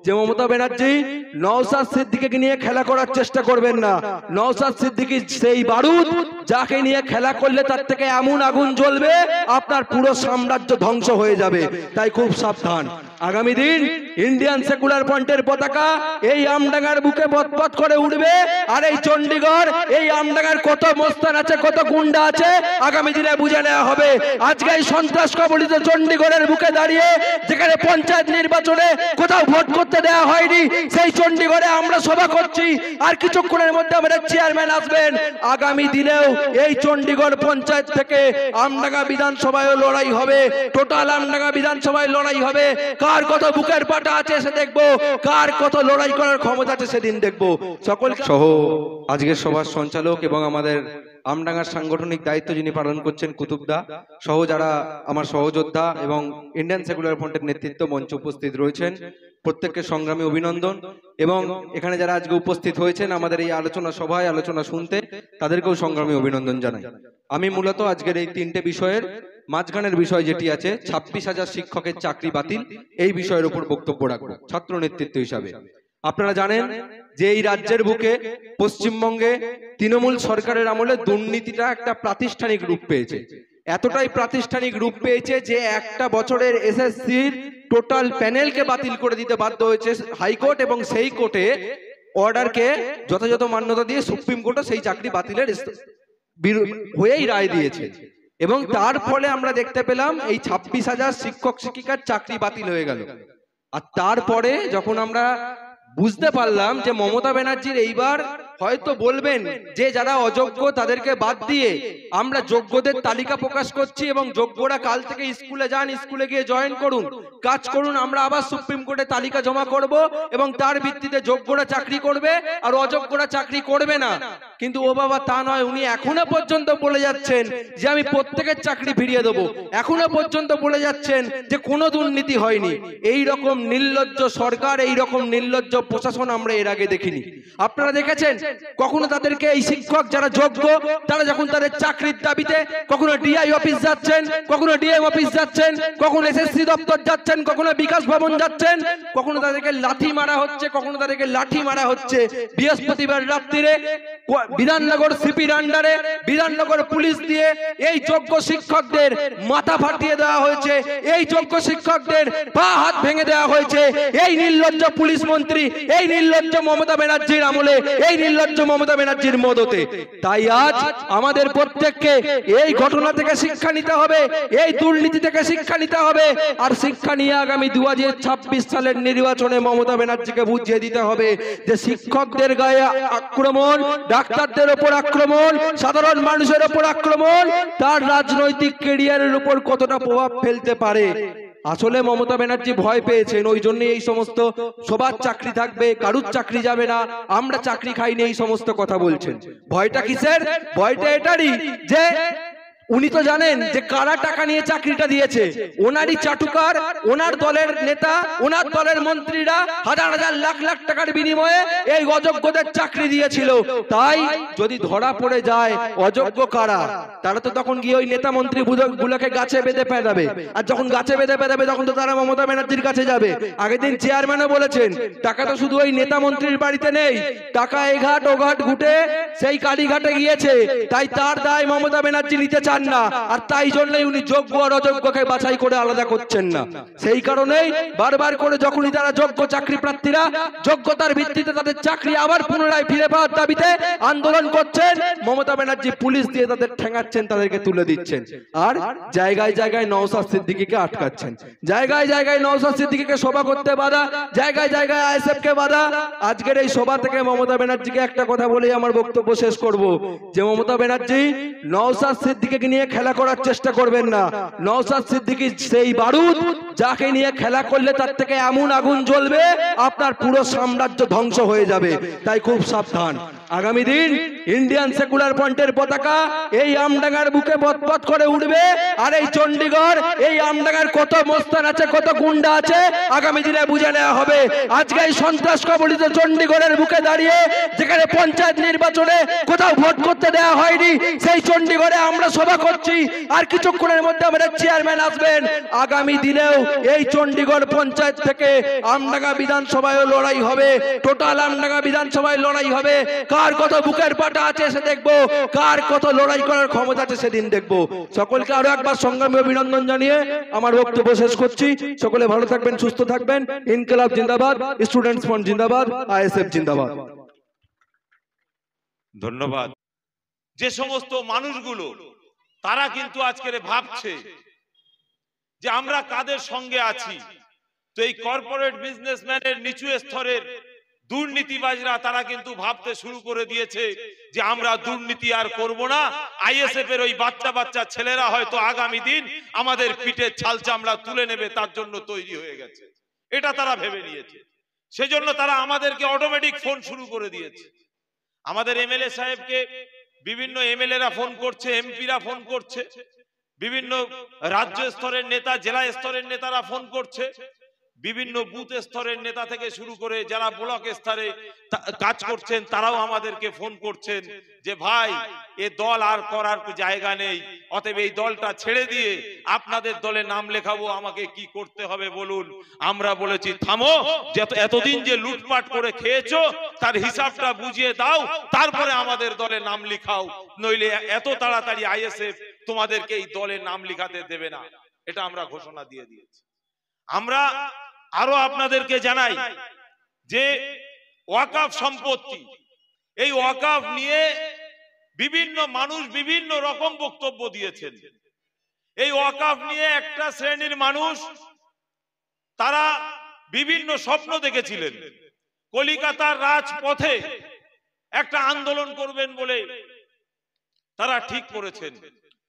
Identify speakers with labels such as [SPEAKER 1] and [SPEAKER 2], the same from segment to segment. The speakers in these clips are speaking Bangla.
[SPEAKER 1] যে মমতা ব্যানার্জি নওশাদ সিদ্দিকীকে নিয়ে খেলা করার চেষ্টা করবেন না। নওশাদ সিদ্দিকী সেই বারুদ যাকে নিয়ে খেলা করলে তার থেকে এমন আগুন জ্বলবে আপনার পুরো সাম্রাজ্য ধ্বংস হয়ে যাবে। তাই খুব সাবধান। আগামী দিন ইন্ডিয়ান সেকুলার ফ্রন্টের পতাকা এই আমডাঙ্গার বুকে পথ করে উঠবে। আর এই চণ্ডীগড়, এই আমডাঙ্গার কত মস্তান আছে, কত গুন্ডা আছে, আগামী দিনে বুঝে নেওয়া হবে। আজকে এই সন্ত্রাস কবলিত চণ্ডীগড়ের বুকে দাঁড়িয়ে, যেখানে পঞ্চায়েত নির্বাচনে কোথাও ভোট করতে দেওয়া হয়নি, সেই চণ্ডীগড়ে আমরা সভা করছি। আর কিছুক্ষণের মধ্যে আমাদের চেয়ারম্যান আসবেন। আগামী দিনেও এই চণ্ডীগড় পঞ্চায়েত থেকে আমডাঙ্গা বিধানসভায় লড়াই হবে। টোটাল আমডাঙ্গা বিধানসভায় লড়াই হবে। কার কত বুকের পাটা আছে সে দেখবো, কার কত লড়াই করার ক্ষমতা আছে সেদিন দেখবো। সকল সহ আজকের সভার সঞ্চালক এবং আমাদের আমডাঙ্গার সাংগঠনিক দায়িত্ব যিনি পালন করছেন কুতুবদা সহ যারা আমার সহযোদ্ধা এবং ইন্ডিয়ান সেকুলার ফ্রন্টের নেতৃত্ব মঞ্চে উপস্থিত রয়েছেন, প্রত্যেককে সংগ্রামী অভিনন্দন। এবং এখানে যারা আজকে উপস্থিত হয়েছেন আমাদের এই আলোচনা সভায় আলোচনা শুনতে, তাদেরকেও সংগ্রামী অভিনন্দন জানাই। আমি মূলত আজকের এই তিনটে বিষয়ের মাঝখানের বিষয় যেটি আছে 26,000 শিক্ষকের চাকরি বাতিল, এই বিষয়ের উপর বক্তব্য রাখবো ছাত্র নেতৃত্ব হিসাবে। আপনারা জানেন যে এই রাজ্যের বুকে পশ্চিমবঙ্গে তৃণমূল সরকারের আমলে দুর্নীতিটা একটা প্রাতিষ্ঠানিক রূপ পেয়েছে। এতটাই প্রাতিষ্ঠানিক রূপ পেয়েছে যে একটা বছরের এসএসসির টোটাল প্যানেলকে বাতিল করে দিতে বাধ্য হয়েছে হাইকোর্ট, এবং সেই কোর্টে অর্ডারকে যথাযথ মান্যতা দিয়ে সুপ্রিম কোর্টও সেই চাকরি বাতিলের হয়েই রায় দিয়েছে। এবং তার ফলে আমরা দেখতে পেলাম এই 26,000 শিক্ষক শিক্ষিকার চাকরি বাতিল হয়ে গেল। আর তারপরে যখন আমরা বুঝতে পারলাম যে মমতা ব্যানার্জির এইবার হয়তো বলবেন যে যারা অযোগ্য তাদেরকে বাদ দিয়ে আমরা যোগ্যদের তালিকা প্রকাশ করছি, এবং যোগ্যরা কাল থেকে স্কুলে যান, স্কুলে গিয়ে জয়েন করুন, কাজ করুন, আমরা আবার সুপ্রিম কোর্টে তালিকা জমা করব এবং তার ভিত্তিতে যোগ্যরা চাকরি করবে আর অযোগ্যরা চাকরি করবে না। কিন্তু ও বাবা তা নয়, উনি এখনো পর্যন্ত বলে যাচ্ছেন যে আমি প্রত্যেকের চাকরি ফিরিয়ে দেবো, এখনো পর্যন্ত বলে যাচ্ছেন যে কোনো দুর্নীতি হয়নি। এই রকম নির্লজ্জ সরকার, এই রকম নির্লজ্জ প্রশাসন আমরা এর আগে দেখিনি। আপনারা দেখেছেন কখনো তাদেরকে এই শিক্ষক যারা যোগ্য তারা যখন তাদের চাকরির দাবিতে কখনো ডিআই অফিস যাচ্ছেন, কখনো ডিএম অফিস যাচ্ছেন, কখনো এসএসসি দপ্তর যাচ্ছেন, কখনো বিকাশ ভবন যাচ্ছেন, কখনো তাদেরকে লাঠি মারা হচ্ছে, কখনো তাদেরকে লাঠি মারা হচ্ছে। বৃহস্পতিবার রাত্রিরে বিধাননগর সিপির আন্ডারে বিধাননগর পুলিশ দিয়ে এই যোগ্য শিক্ষকদের মাথা ফাটিয়ে দেওয়া হয়েছে, এই যোগ্য শিক্ষকদের পা হাত ভেঙে দেওয়া হয়েছে। এই নির্লজ্জ পুলিশ মন্ত্রী, এই নির্লজ্জ মমতা ব্যানার্জির আমলে, এই নির্লজ্জ মমতা ব্যানার্জির মদতে। তাই আজ আমাদের প্রত্যেককে এই ঘটনা থেকে শিক্ষা নিতে হবে, এই দুর্নীতি থেকে শিক্ষা নিতে হবে। আর শিক্ষা নিয়ে আগামী 2026 সালের নির্বাচনে মমতা ব্যানার্জিকে বুঝিয়ে দিতে হবে যে শিক্ষকদের গায়ে আক্রমণ, ডাক্তারদের উপর আক্রমণ, সাধারণ মানুষের উপর আক্রমণ তার রাজনৈতিক ক্যারিয়ারের উপর কতটা প্রভাব ফেলতে পারে। আসলে মমতা ব্যানার্জি ভয় পেয়েছেন, ওই জন্য এই সমস্ত সবার চাকরি থাকবে, কারুর চাকরি যাবে না, আমরা চাকরি খাইনি, এই সমস্ত কথা বলছেন। ভয়টা কিসের? ভয়টা এটারই যে উনি তো জানেন যে কারা টাকা নিয়ে চাকরিটা দিয়েছে। ওনারই চাটুকার, ওনার দলের নেতা, ওনার দলের মন্ত্রীরা হাজার হাজার লাখ লাখ টাকার বিনিময়ে এই অযোগ্যদের চাকরি দিয়েছিল। তাই যদি ধরা পড়ে যায় অযোগ্য কারা, তারা তো তখন গিয়ে ওই নেতা মন্ত্রী গুলোকে গাছে বেঁধে পেঁধাবে। আর যখন গাছে বেঁধে পেঁধাবে তখন তো তারা মমতা ব্যানার্জির কাছে যাবে। আগের দিন চেয়ারম্যানও বলেছেন টাকা তো শুধু ওই নেতা মন্ত্রীর বাড়িতে নেই, টাকা এ ঘাট ও ঘাট ঘুটে সেই কালীঘাটে গিয়েছে। তাই তার দায় মমতা ব্যানার্জি নিতে চান না, আর তাই জন্যই উনি যোগ্য আর অযোগ্যকে বাছাই করে আলাদা করছেন না। সেই কারণেই বারবার করে যখনই তারা যোগ্য চাকরি প্রার্থীরা যোগ্যতার ভিত্তিতে তাদের চাকরি আবার পুনরায় ফিরে পাওয়ার দাবিতে আন্দোলন করছেন, মমতা ব্যানার্জি পুলিশ দিয়ে তাদের ঠেঙাচ্ছেন, তাদেরকে তুলে দিচ্ছেন। আর জায়গায় জায়গায় নওশাদ সিদ্দিকীকে আটকাচ্ছেন, জায়গায় জায়গায় নওশাদ সিদ্দিকীকে সভা করতে বাধা, জায়গায় জায়গায় আইএসএফ কে বাধা। আজকের এই সভা থেকে মমতা ব্যানার্জিকে একটা কথা বলেই আমার বক্তব্য শেষ করব যে মমতা ব্যানার্জি নওশাদ সিদ্দিকীকে নিয়ে খেলা করার চেষ্টা করবেন না। নওশাদ সিদ্দিকী সেই বারুদ যাকে নিয়ে খেলা করলে তার থেকে এমন আগুন জ্বলবে আপনার পুরো সাম্রাজ্য ধ্বংস হয়ে যাবে। তাই খুব সাবধান। আগামী দিন ইন্ডিয়ান সেকুলার ফ্রন্টের পতাকা এই আমডাঙ্গার বুকে বদবদ করে উঠবে। আর এই চণ্ডীগড়, এই আমডাঙ্গার কত মস্তান আছে, কত গুন্ডা আছে, আগামী দিনে বুঝে নেওয়া হবে। আজকে এই সন্ত্রাস কবলিত চণ্ডীগড়ের বুকে দাঁড়িয়ে, যেখানে পঞ্চায়েত নির্বাচনে কোথাও ভোট করতে দেওয়া হয়নি, সেই চণ্ডীগড়ে আমরা সভা করছি। আর কিছুক্ষণের মধ্যে আমাদের চেয়ারম্যান আসবেন। আগামী দিনেও এই চণ্ডীগড় পঞ্চায়েত থেকে আমডাঙ্গা বিধানসভায় লড়াই হবে। টোটাল আমডাঙ্গা বিধানসভায় লড়াই হবে। কার কত বুকের পাটা আছে সে দেখবো, কার কত লড়াই করার ক্ষমতা আছে সেদিন দেখবো। সকলকে আরো একবার সংগ্রামী অভিনন্দন জানিয়ে আমার বক্তব্য শেষ করছি। সকলে ভালো থাকবেন, সুস্থ থাকবেন। ইনকিলাব জিন্দাবাদ, স্টুডেন্টস ফ্রন্ট জিন্দাবাদ, আইএসএফ জিন্দাবাদ।
[SPEAKER 2] ধন্যবাদ। যে সমস্ত মানুষগুলো তারা কিন্তু আজকের ভাবছে যে আমরা কাদের সঙ্গে আছি, তো এই কর্পোরেট বিজনেসম্যানের নিচু স্তরের দুর্নীতিবাজরা তারা কিন্তু ভাবতে শুরু করে দিয়েছে যে আমরা দুর্নীতি আর করব না। আইএসএফ এর ওই বাচ্চা বাচ্চা ছেলেরা হয়তো আগামী দিন আমাদের পিঠের ছাল চামড়া তুলে নেবে, তার জন্য তৈরি হয়ে গেছে। এটা তারা ভেবে নিয়েছে। সেজন্য তারা আমাদেরকে অটোমেটিক ফোন শুরু করে দিয়েছে। আমাদের এমএলএ সাহেবকে বিভিন্ন এমএলএরা ফোন করছে, এমপিরা ফোন করছে, বিভিন্ন রাজ্য স্তরের নেতা, জেলা স্তরের নেতারা ফোন করছে, বিভিন্ন বুথ স্তরের নেতা থেকে শুরু করে যারা ব্লক স্তরে কাজ করছেন তারাও আমাদেরকে ফোন করছেন যে ভাই এ দল আর করার জায়গা নেই, অতএব এই দলটা ছেড়ে দিয়ে আপনাদের দলে নাম লেখাবো, আমাকে কি করতে হবে বলুন। আমরা বলেছি থামো, এতদিন যে লুটপাট করে খেয়েছো তার হিসাবটা বুঝিয়ে দাও, তারপরে আমাদের দলে নাম লিখাও, নইলে এত তাড়াতাড়ি আইএসএফ তোমাদেরকে এই দলে নাম লিখাতে দেবে না। এটা আমরা ঘোষণা দিয়ে দিয়েছি। আমরা আরো আপনাদেরকে জানাই যে ওয়াকফ সম্পত্তি, এই ওয়াকফ নিয়ে বিভিন্ন মানুষ বিভিন্ন রকম বক্তব্য দিয়েছেন। এই ওয়াকফ নিয়ে একটা শ্রেণীর মানুষ তারা বিভিন্ন স্বপ্ন দেখেছিলেন, কলিকাতার রাজপথে একটা আন্দোলন করবেন বলে তারা ঠিক করেছেন,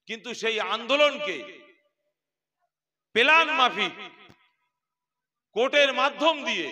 [SPEAKER 2] কিন্তু সেই আন্দোলনকে প্ল্যান মাফিক কোর্টের মাধ্যম দিয়ে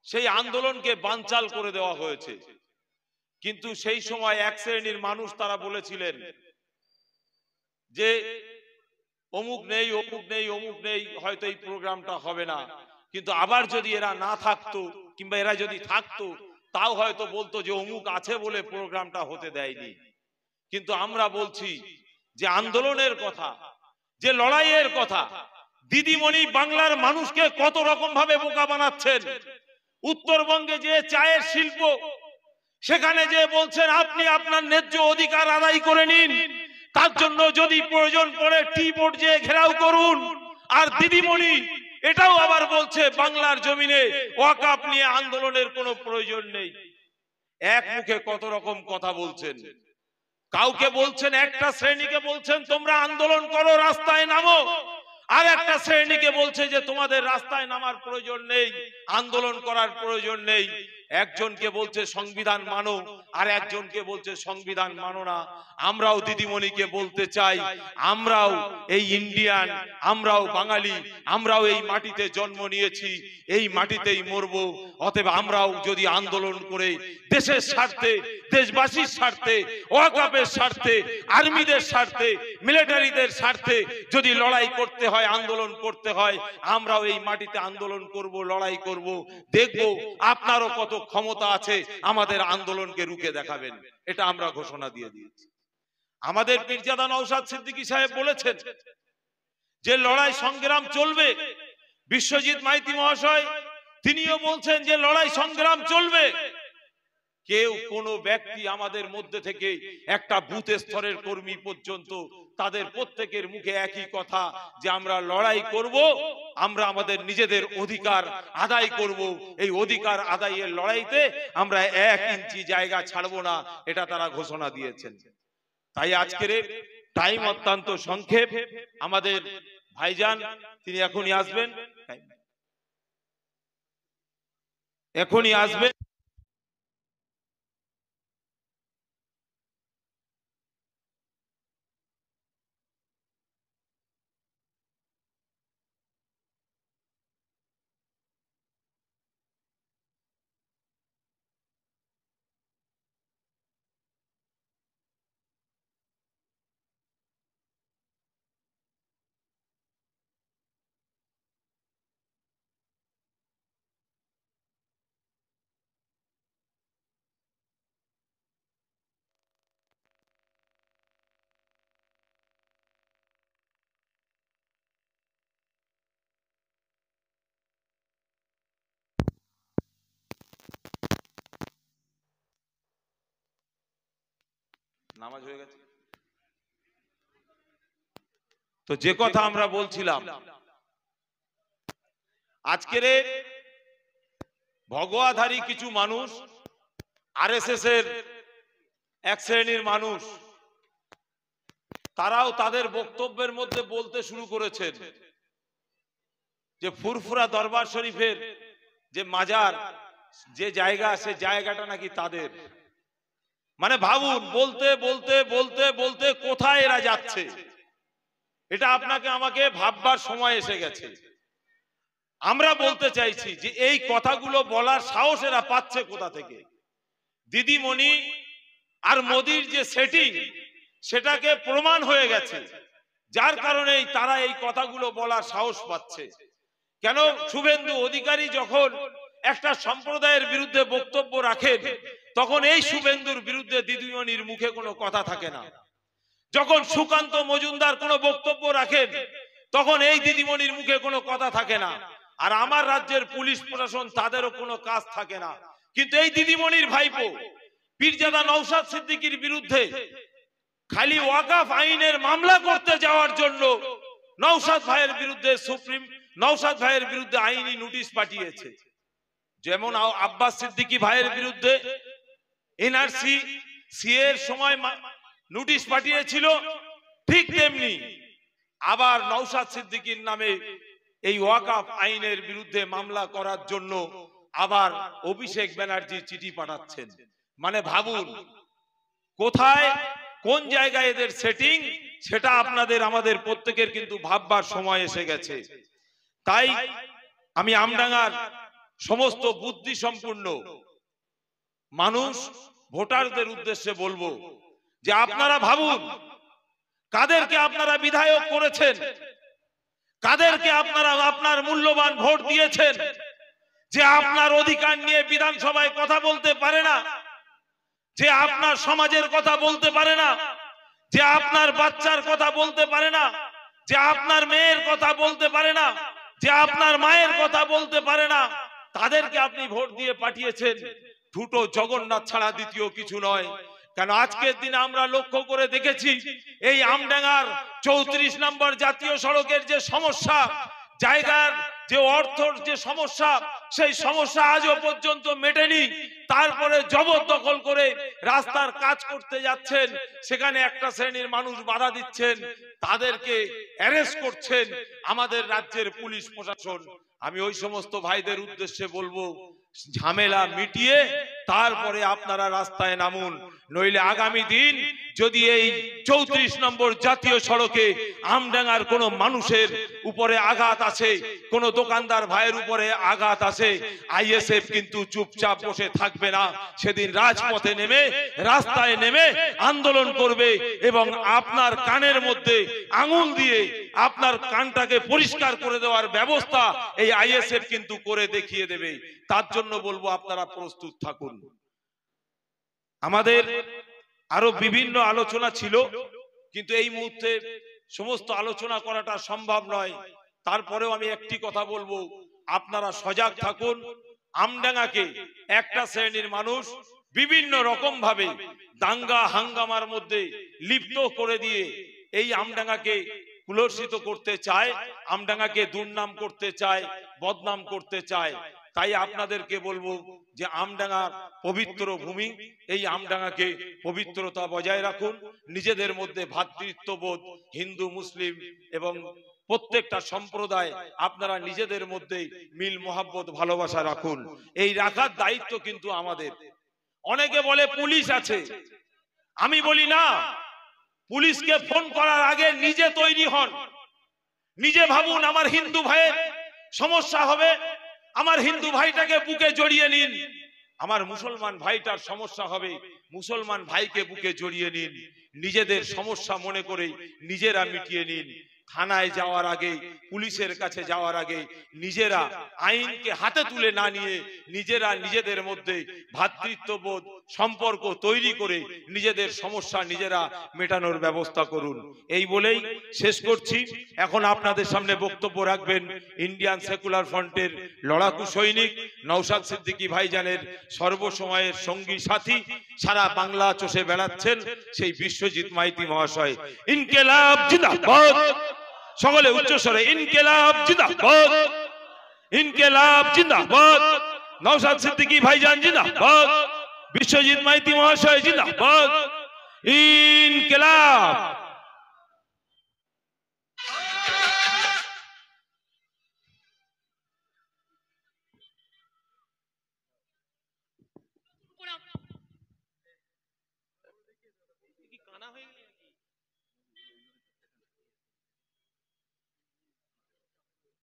[SPEAKER 2] সেই আন্দোলনকে বানচাল করে দেওয়া হয়েছে। কিন্তু সেই সময় এক শ্রেণীর মানুষ তারা বলেছিলেন যে অমুক নেই, অমুক নেই, অমুক নেই, হয়তো এই প্রোগ্রামটা হবে না। কিন্তু আবার যদি এরা না থাকতো কিংবা এরা যদি থাকতো তাও হয়তো বলতো যে অমুক আছে বলে প্রোগ্রামটা হতে দেয়নি। কিন্তু আমরা বলছি যে আন্দোলনের কথা, যে লড়াইয়ের কথা, দিদিমণি বাংলার মানুষকে কত রকম ভাবে বোকা বানাচ্ছেন। উত্তরবঙ্গে যে চায়ের শিল্প, সেখানে যে বলছেন আপনি আপনার ন্যায্য অধিকার আদায় করে নিন, তার জন্য যদি প্রয়োজন পড়ে টি বোর্ড যে ঘেরাও করুন। আর দিদিমণি এটাও আবার বলছে বাংলার জমিনে ওয়াকফ নিয়ে আন্দোলনের কোনো প্রয়োজন নেই। এক মুখে কত রকম কথা বলছেন। কাউকে বলছেন, একটা শ্রেণীকে বলছেন তোমরা আন্দোলন করো, রাস্তায় নামো, আর একটা শ্রেণীকে বলছে যে তোমাদের রাস্তায় নামার প্রয়োজন নেই, আন্দোলন করার প্রয়োজন নেই। একজনকে বলছে সংবিধান মানো, আর একজনকে বলছে সংবিধান মানো না। আমরাও দিদিমণিকে বলতে চাই, আমরাও এই ইন্ডিয়ান, আমরাও বাঙালি, আমরাও এই মাটিতে জন্ম নিয়েছি, এই মাটিতেই মরবো। অতএব আমরাও যদি আন্দোলন করে দেশের স্বার্থে, দেশবাসীর স্বার্থে, ওয়াকফের স্বার্থে, আর্মিদের স্বার্থে, মিলিটারিদের স্বার্থে যদি লড়াই করতে হয়, আন্দোলন করতে হয়, আমরাও এই মাটিতে আন্দোলন করব, লড়াই করব। দেখব আপনারও কত ক্ষমতা আছে, আমাদের আন্দোলনকে রুখে দেখাবেন। এটা আমরা ঘোষণা দিয়ে দিয়েছি। আমাদের পীরজাদা নওশাদ সিদ্দিকী সাহেব বলেছেন যে লড়াই সংগ্রাম চলবে। বিশ্বজিৎ মাইতি মহাশয় তিনিও বলছেন যে লড়াই সংগ্রাম চলবে। কেউ কোনো ব্যক্তি আমাদের মধ্যে থেকে একটা বুথ স্তরের কর্মী পর্যন্ত তাদের প্রত্যেকের মুখে একই কথা যে আমরা লড়াই করব, আমরা আমাদের নিজেদের অধিকার আদায় করব। এই অধিকার আদায়ের লড়াইতে আমরা 1 ইঞ্চি জায়গা ছাড়বো না, এটা তারা ঘোষণা দিয়েছেন। তাই আজকের টাইম অত্যন্ত সংক্ষেপ। আমাদের ভাইজান তিনি এখনই আসবেন। নামাজ হয়ে গেছে। তো যে কথা আমরা বলছিলাম, আজকের ভগবাধারী কিছু মানুষ, আরএসএস এর এক শ্রেণীর মানুষ, তারাও তাদের বক্তব্যের মধ্যে বলতে শুরু করেছেন যে ফুরফুরা দরবার শরীফের যে মাজার, যে জায়গা, সে জায়গাটা নাকি তাদের। মানে ভাবুন, বলতে বলতে বলতে বলতে কোথায় এরা যাচ্ছে, এটা আপনাকে আমাকে ভাববার সময় এসে গেছে। আমরা বলতে চাইছি যে এই কথাগুলো বলার সাহস এরা পাচ্ছে কোথা থেকে? দিদিমণি আর মোদির যে সেটিং, সেটাকে প্রমাণ হয়ে গেছে, যার কারণে তারা এই কথাগুলো বলার সাহস পাচ্ছে। কেন? শুভেন্দু অধিকারী যখন একটা সম্প্রদায়ের বিরুদ্ধে বক্তব্য রাখেন, তখন এই শুভেন্দুর বিরুদ্ধে দিদিমণির মুখে কোনো কথা থাকে না। যখন সুকান্ত মজুমদার কোনো বক্তব্য রাখেন, তখন এই দিদিমণির মুখে কোনো কথা থাকে না। আর আমার রাজ্যের পুলিশ প্রশাসন, তাদেরও কোনো কাজ থাকে না। কিন্তু এই দিদিমণির ভাইপো পীরজাদা নওশাদ সিদ্দিকীর বিরুদ্ধে খালি ওয়াকফ আইনের মামলা করতে যাওয়ার জন্য নওশাদ ভাইয়ের বিরুদ্ধে নওশাদ ভাইয়ের বিরুদ্ধে আইনি নোটিশ পাঠিয়েছে। যেমন আব্বাস সিদ্দিকী ভাইয়ের বিরুদ্ধে এনআরসি এর সময় নোটিশ পাঠিয়েছিল, ঠিক তেমনি আবার নওশাদ সিদ্দিকীর নামে এই ওয়াকফ আইনের বিরুদ্ধে মামলা করার জন্য আবার অভিষেক ব্যানার্জি চিঠি পাঠাচ্ছেন। মানে ভাবুন, কোথায় কোন জায়গায় এদের সেটিং, সেটা আপনাদের আমাদের প্রত্যেকের কিন্তু ভাববার সময় এসে গেছে। তাই আমি আমডাঙ্গার সমস্ত বুদ্ধি সম্পন্ন মানুষ, ভোটারদের উদ্দেশ্যে বলবো যে আপনারা ভাবুন, কাদেরকে আপনারা বিধায়ক করেছেন, কাদেরকে আপনারা আপনার মূল্যবান ভোট দিয়েছেন, যে আপনার অধিকার নিয়ে বিধানসভায় কথা বলতে পারে না, যে আপনার সমাজের কথা বলতে পারে না, যে আপনার বাচ্চার কথা বলতে পারে না, যে আপনার মেয়ের কথা বলতে পারে না, যে আপনার মায়ের কথা বলতে পারে না, তাদেরকে আপনি ভোট দিয়ে পাঠিয়েছেন। ঠুটো জগন্নাথ ছাড়া দ্বিতীয় কিছু নয়। কেন আজকের দিনে আমরা লক্ষ্য করে দেখেছি, এই আমডাঙ্গার 34 নম্বর জাতীয় সড়কের যে সমস্যা, জায়গার যে অর্থর যে সমস্যা, সেই সমস্যা আজও পর্যন্ত মেটেনি। তারপরে জবরদখল করে রাস্তার কাজ করতে যাচ্ছেন, সেখানে একটা শ্রেণীর মানুষ বাধা দিচ্ছেন, তাদেরকে অ্যারেস্ট করছেন আমাদের রাজ্যের পুলিশ প্রশাসন। আমি ওই সমস্ত ভাইদের উদ্দেশ্যে বলবো, ঝামেলা মিটিয়ে তারপরে আপনারা রাস্তায় নামুন। নইলে আগামী দিন যদি এই 34 নম্বর জাতীয় সড়কে আমডাঙ্গার কোন মানুষের উপরে আঘাত আছে, কোন দোকানদার ভাইয়ের উপরে আঘাত আছে, আইএসএফ কিন্তু চুপচাপ বসে থাকবে না। সেদিন রাজপথে নেমে, রাস্তায় নেমে আন্দোলন করবে এবং আপনার কানের মধ্যে আঙুল দিয়ে আপনার কানটাকে পরিষ্কার করে দেওয়ার ব্যবস্থা এই আইএসএফ কিন্তু করে দেখিয়ে দেবে। তার জন্য বলবো আপনারা প্রস্তুত থাকুন। আমাদের আরো বিভিন্ন আলোচনা ছিল, কিন্তু এই মুহূর্তে সমস্ত আলোচনা করাটা সম্ভব নয়। তারপরেও আমি একটি কথা বলবো, আপনারা সজাগ থাকুন। আমডাঙ্গাকে একটা শ্রেণীর মানুষ বিভিন্ন রকম ভাবে দাঙ্গা হাঙ্গামার মধ্যে লিপ্ত করে দিয়ে এই আমডাঙ্গাকে কুলসিত করতে চায়, আমডাঙ্গাকে দুর্নাম করতে চায়, বদনাম করতে চায়। তাই আপনাদেরকে বলবো যে আমডাঙ্গা পবিত্র ভূমি, এই আমডাঙ্গাকে পবিত্রতা বজায় রাখুন। নিজেদের মধ্যে ভ্রাতৃত্ববোধ, হিন্দু মুসলিম এবং প্রত্যেকটা সম্প্রদায় আপনারা নিজেদের মধ্যে মিল মোহাব্বত ভালোবাসা রাখুন। এই রাখার দায়িত্ব কিন্তু আমাদের। অনেকে বলে পুলিশ আছে, আমি বলি না, পুলিশকে ফোন করার আগে নিজে তৈরি হন, নিজে ভাবুন আমার হিন্দু ভাইয়ের সমস্যা হবে, আমার হিন্দু ভাইটাকে বুকে জড়িয়ে নিন। আমার মুসলমান ভাইটার সমস্যা হবে, মুসলমান ভাইকে বুকে জড়িয়ে নিন। নিজেদের সমস্যা মনে করে নিজেরা মিটিয়ে নিন। থানায় যাওয়ার আগে, পুলিশের কাছে যাওয়ার আগে নিজেরা আইনকে হাতে তুলে না নিয়ে নিজেরা নিজেদের মধ্যে ভ্রাতৃত্ববোধ সম্পর্ক তৈরি করে নিজেদের সমস্যা নিজেরা মেটানোর ব্যবস্থা করুন। এই বলেই শেষ করছি। এখন আপনাদের সামনে বক্তব্য রাখবেন ইন্ডিয়ান সেকুলার ফ্রন্টের লড়াকু সৈনিক নওশাদ সিদ্দিকী ভাইজানের সর্বসময়ের সঙ্গী সাথী, সারা বাংলা চষে বেড়াচ্ছেন সেই বিশ্বজিৎ মাইতি মহাশয়। ইনকিলাব জিন্দাবাদ, সকলে উচ্চস্বরে ইনকিলাব জিন্দাবাদ, ইনকিলাব জিন্দাবাদ, নওশাদ সিদ্দিকী ভাইজান জিন্দাবাদ, বিশ্বজিৎ মাইতি মহাশয় জিন্দাবাদ, ইনকিলাব।